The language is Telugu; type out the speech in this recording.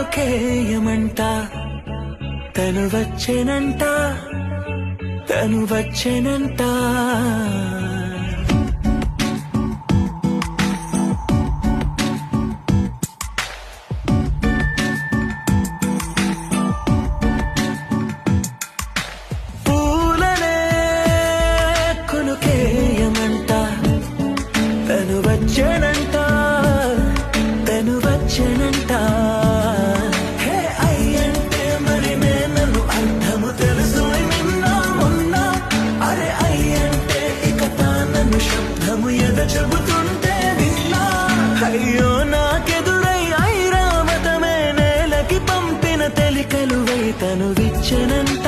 కునుకేయమంట తను వచ్చెనంట తను వచ్చెనంట పూలనే కునుకేయమంట తను వచ్చెనంట తను వచ్చెనంట చెబుతుంటే విన్నా అయ్యో నాకెదురై ఐరావతమే నేలకి పంపిన తెలికలువై తను విచ్చెనంట